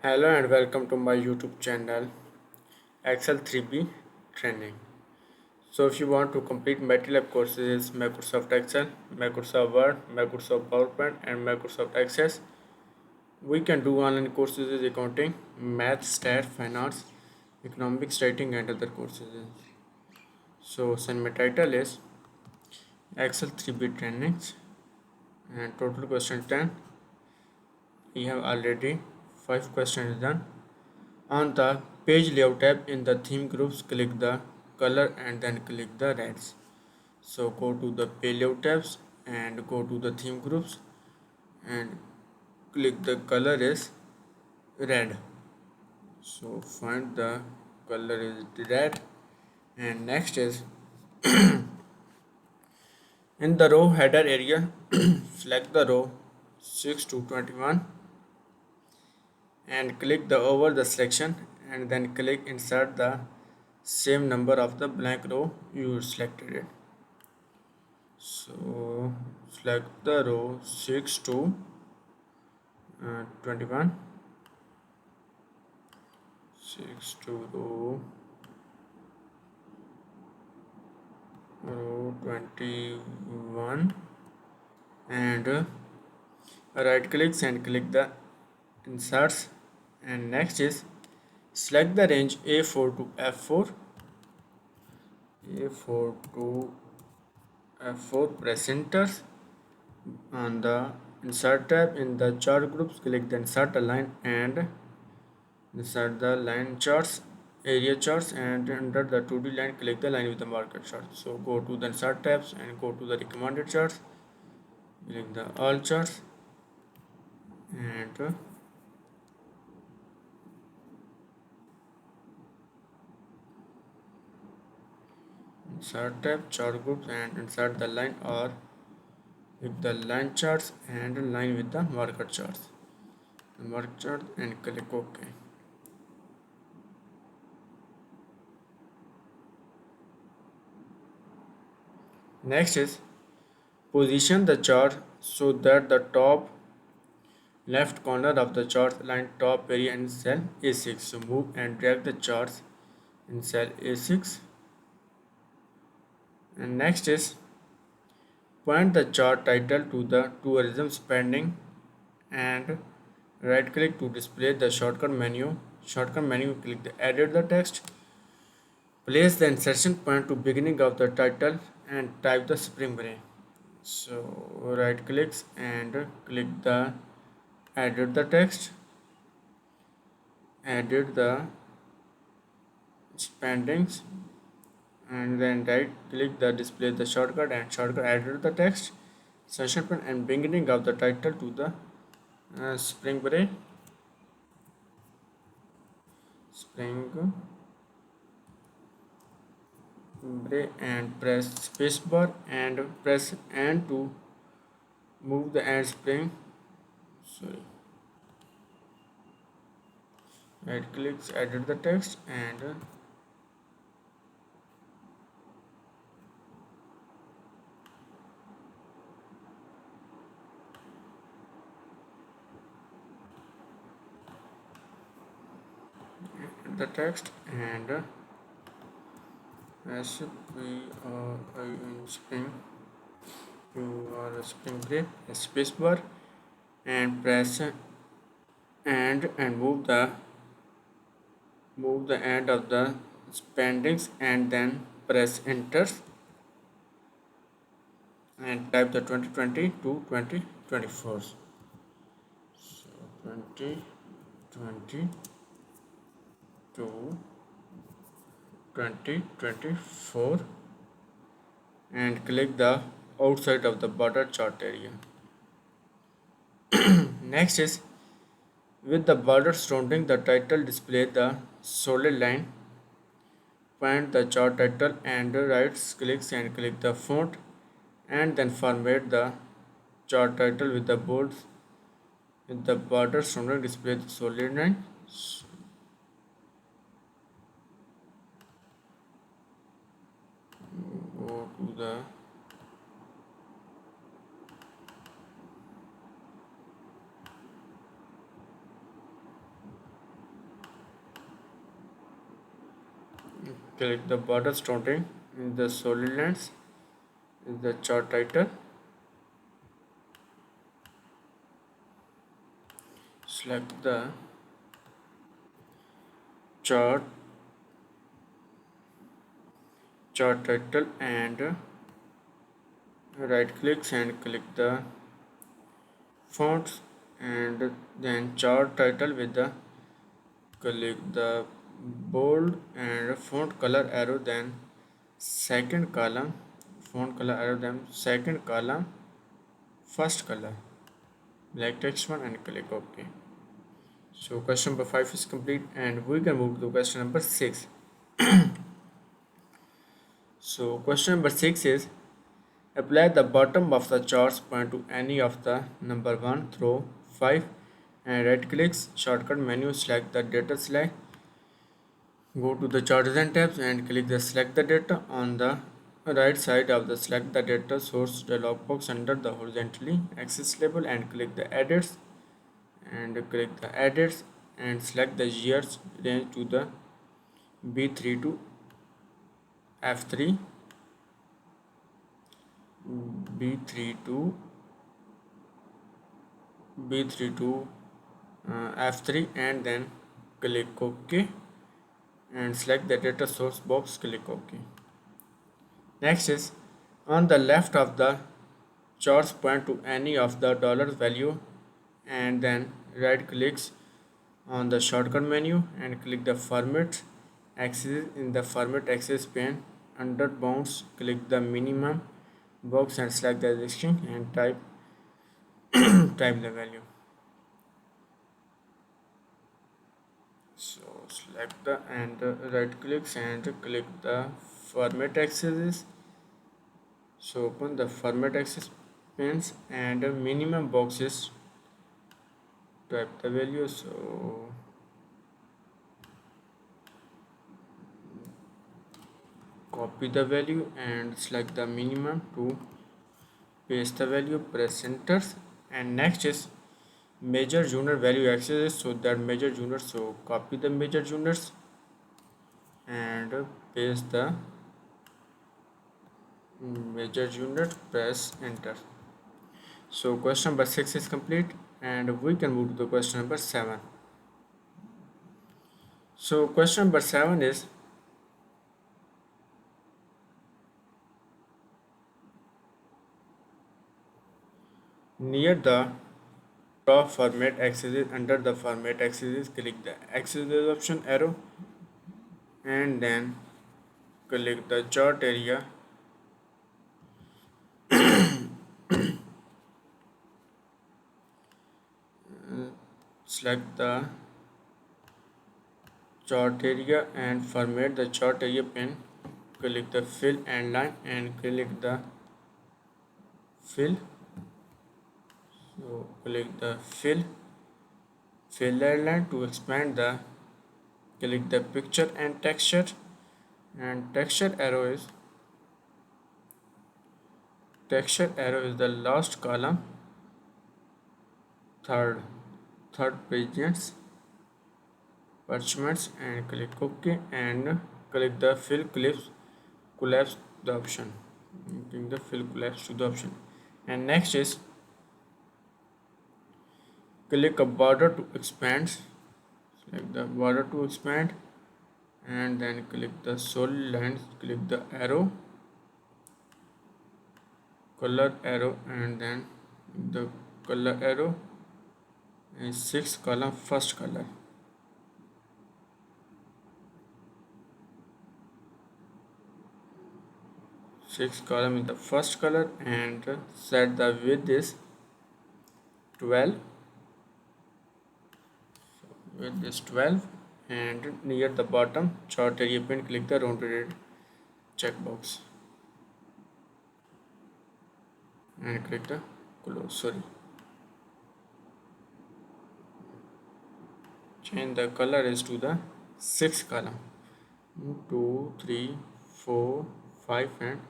Hello and welcome to my YouTube channel Excel3B training. So if you want to complete MylTLab courses Microsoft Excel, Microsoft Word, Microsoft PowerPoint and Microsoft Access, we can do online courses as accounting, math, stat, finance, economics, writing and other courses. So send my title is Excel3B trainings and total question 10. We have already 5 questions done. On the page layout tab in the theme groups, click the color and then click the reds. So go to the page layout tabs and go to the theme groups and click the color is red. So find the color is red and next is in the row header area select the row 6 to 21 and click the over the selection and then click insert the same number of the blank row you selected it. So select the row 6 to 21, 6 to row 21 and right clicks and click the inserts and next is select the range A4 to F4, A4 to F4, press enter. On the insert tab in the chart groups, click the insert a line and insert the line charts, area charts, and under the 2D line, click the line with the marker chart. So go to the insert tabs and go to the recommended charts, click the all charts and insert tab, chart groups, and insert the line or with the line charts and line with the marker charts. The marker chart and click OK. Next is position the chart so that the top left corner of the chart line top area in cell A6. So move and drag the charts in cell A6. And next is point the chart title to the tourism spending and right click to display the shortcut menu. Shortcut menu, click the edit the text. Place the insertion point to beginning of the title and type the spring break. So right clicks and click the edit the text, edit the spendings and then right click the display the shortcut and shortcut edit the text session point and beginning of the title to the spring break and press spacebar and press and to move the end spring. Sorry, right clicks edit the text and the text and as we are in spring you are a spring break a spacebar and press and move the end of the spendings and then press enter and type the 2020 to 2024. So 2020 to 2024 and click the outside of the border chart area. Next is with the border surrounding the title display the solid line. Find the chart title and right clicks and click the font and then format the chart title with the bold with the border surrounding display the solid line. Go to the Click the border starting in the solid lines, in the chart title. Select the chart title and right clicks and click the fonts, and then chart title with the click the bold and font color arrow, then second column font color arrow, then second column first color like text one, and click OK. So question number 5 is complete, and we can move to question number 6. So question number 6 is, apply the bottom of the charts point to any of the number 1 through 5 and right clicks shortcut menu, select the data slide, go to the chart design tabs and click the select the data on the right side of the select the data source dialog box under the horizontally axis label, and click the edits and select the years range to the B3 to F3, B3 to B3 to F3, and then click OK and select the data source box, click OK. Next is, on the left of the charts point to any of the dollar value and then right clicks on the shortcut menu and click the format axis. In the format axis pane under bounds, click the minimum box and select the string and type the value. So select the and right clicks and click the format axis. So open the format axis panes and minimum boxes, type the value. So copy the value and select the minimum to paste the value, press enter. And next is measure unit value axis, so that measure unit, so copy the measure units and paste the measure unit, press enter. So question number 6 is complete, and we can move to the question number 7. So question number 7 is, near the top format axis, under the format axis, click the axis option arrow and then click the chart area, select the chart area and format the chart area pane, click the fill and line and click the fill. So click the fill line to expand the, click the picture and texture texture arrow is the last column, third pages parchments, and click OK and click the fill collapse the option, click the fill collapse to the option. And next is click a border to expand, select the border to expand and then click the solid lines, click the arrow color arrow and then the color arrow is 6 column first color, six column in the first color, and set the width is 12, width is 12, and near the bottom chart area pane click the rounded checkbox and click the close, change the color is to the 6th column, 2 3 4 5 and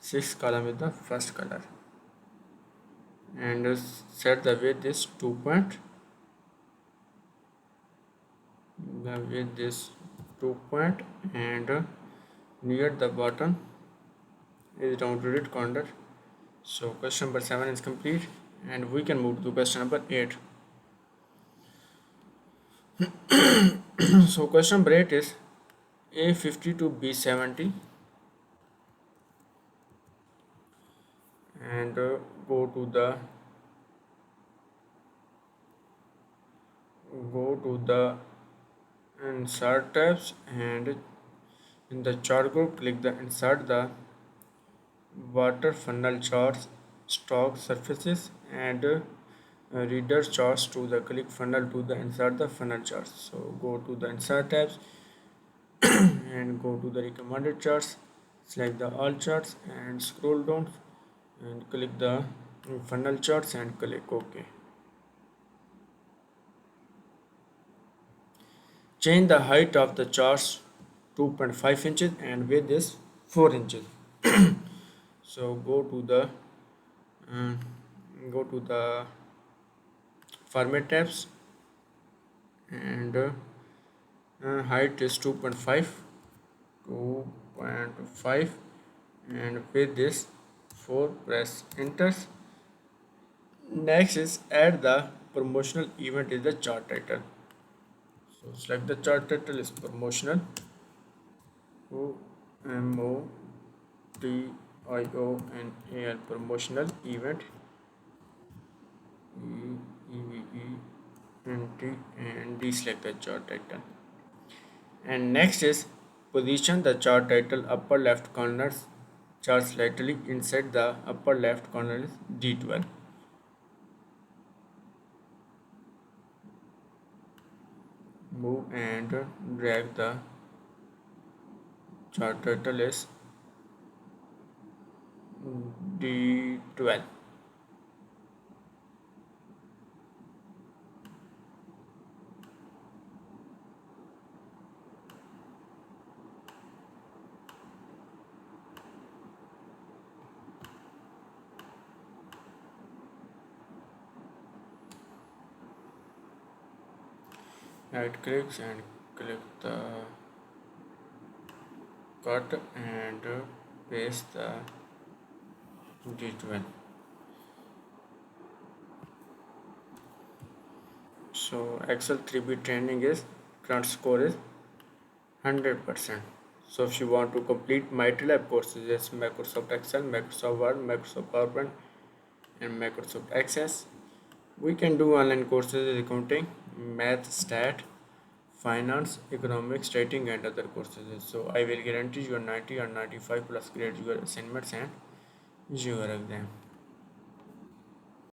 6th column is the first color, and set the width is 2 point, the width is 2 point, and near the bottom is rounded corner. So question number 7 is complete, and we can move to question number 8. So question number 8 is A50 to B70, and go to the insert tabs, and in the chart group click the insert the water funnel charts stock surfaces, and reader charts to the click funnel to the insert the funnel charts. So go to the insert tabs and go to the recommended charts, select the all charts and scroll down and click the funnel charts and click OK. Change the height of the charts 2.5 inches and width is 4 inches. So uh, go to the format tabs, and height is 2.5 and width is 4. Press enter. Next is add the promotional event is the chart title. So select the chart title is promotional. Promotional promotional event EVENT, and deselect the chart title. And next is position the chart title upper left corner chart slightly inside the upper left corner is D12. Move and drag the chart title is D12. Right clicks and click the cut and paste the D12. So Excel3B training is current score is 100%. So if you want to complete MylTLab courses, it's Microsoft Excel, Microsoft Word, Microsoft PowerPoint, and Microsoft Access. We can do online courses in accounting, math, stat, finance, economics, trading, and other courses. So I will guarantee you 90 or 95 plus grade your assignments and your exam.